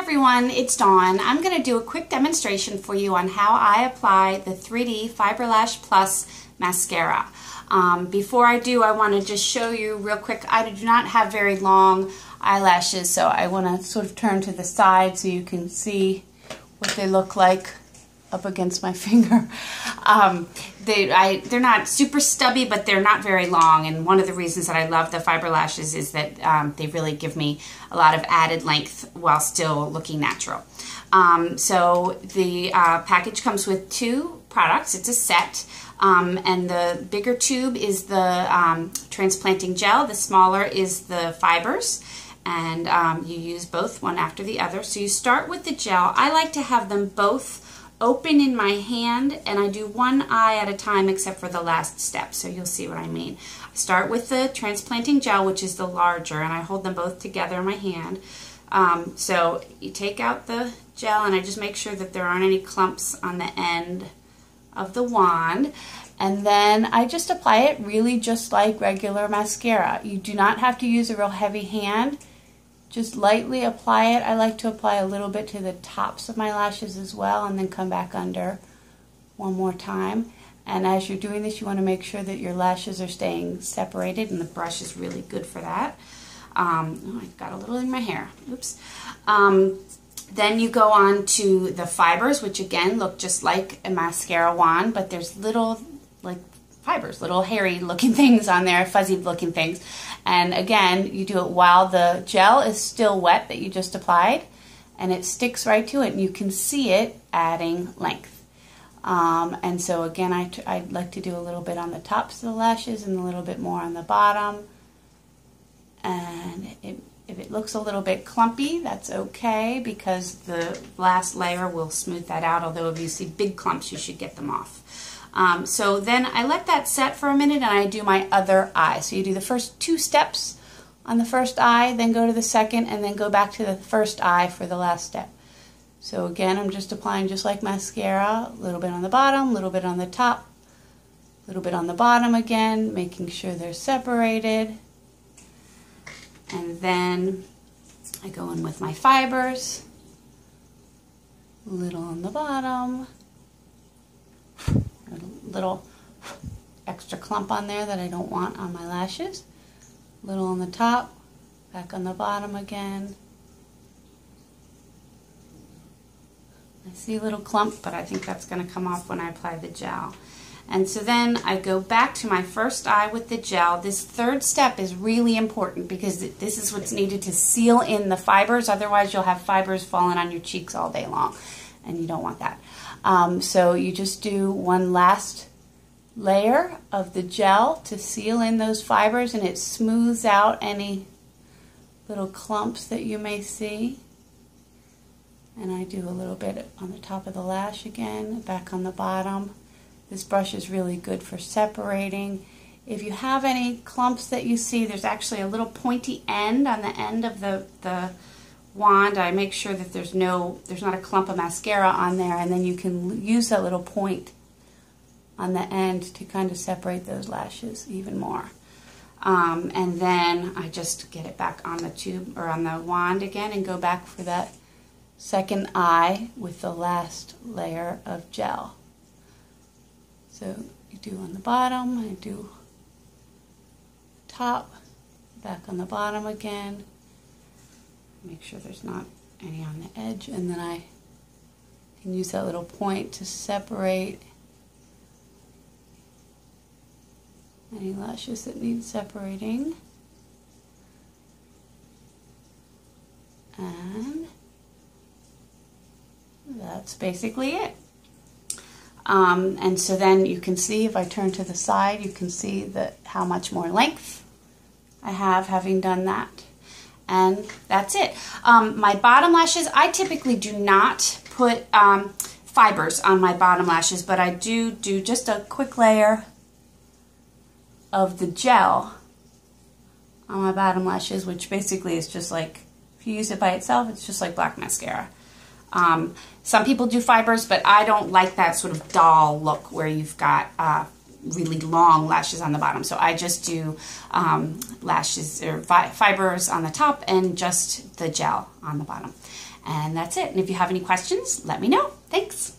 everyone, it's Dawn. I'm going to do a quick demonstration for you on how I apply the 3D Fiberlash Plus mascara. Before I do, I want to just show you real quick. I do not have very long eyelashes, so I want to sort of turn to the side so you can see what they look like up against my finger. They're not super stubby, but they're not very long, and one of the reasons that I love the Fiberlashes is that they really give me a lot of added length while still looking natural. So the package comes with two products. It's a set, and the bigger tube is the transplanting gel, the smaller is the fibers, and you use both one after the other. So you start with the gel. I like to have them both open in my hand, and I do one eye at a time except for the last step, so you'll see what I mean. I start with the transplanting gel, which is the larger, and I hold them both together in my hand. So you take out the gel, and I just make sure that there aren't any clumps on the end of the wand, and then I just apply it really just like regular mascara. You do not have to use a real heavy hand. Just lightly apply it. I like to apply a little bit to the tops of my lashes as well, and then come back under one more time. And as you're doing this, you want to make sure that your lashes are staying separated, and the brush is really good for that. Oh, I got a little in my hair. Oops. Then you go on to the fibers, which again look just like a mascara wand, but there's little like fibers, little hairy looking things on there, fuzzy looking things. And again, you do it while the gel is still wet that you just applied, and it sticks right to it, and you can see it adding length. And so again, I like to do a little bit on the tops of the lashes and a little bit more on the bottom. And if it looks a little bit clumpy, that's okay, because the last layer will smooth that out, although if you see big clumps, you should get them off. So then I let that set for a minute, and I do my other eye. So you do the first two steps on the first eye, then go to the second, and then go back to the first eye for the last step. So again, I'm just applying just like mascara, a little bit on the bottom, a little bit on the top, a little bit on the bottom again, making sure they're separated. And then I go in with my fibers, a little on the bottom, a little extra clump on there that I don't want on my lashes, a little on the top, back on the bottom again. I see a little clump, but I think that's going to come off when I apply the gel. And so then I go back to my first eye with the gel. This third step is really important because this is what's needed to seal in the fibers. Otherwise, you'll have fibers falling on your cheeks all day long, and you don't want that. So you just do one last layer of the gel to seal in those fibers, and it smooths out any little clumps that you may see. And I do a little bit on the top of the lash again, back on the bottom. This brush is really good for separating. If you have any clumps that you see, there's actually a little pointy end on the end of the wand. I make sure that there's not a clump of mascara on there, and then you can use that little point on the end to kind of separate those lashes even more. And then I just get it back on the tube or on the wand again and go back for that second eye with the last layer of gel. So you do on the bottom, I do top, back on the bottom again. Make sure there's not any on the edge, and then I can use that little point to separate any lashes that need separating. And that's basically it. And so then you can see, if I turn to the side, you can see how much more length I have having done that. And that's it. My bottom lashes, I typically do not put fibers on my bottom lashes, but I do just a quick layer of the gel on my bottom lashes, which basically is just like, if you use it by itself, it's just like black mascara. Some people do fibers, but I don't like that sort of doll look where you've got really long lashes on the bottom. So I just do lashes or fibers on the top and just the gel on the bottom. And that's it. And if you have any questions, let me know. Thanks.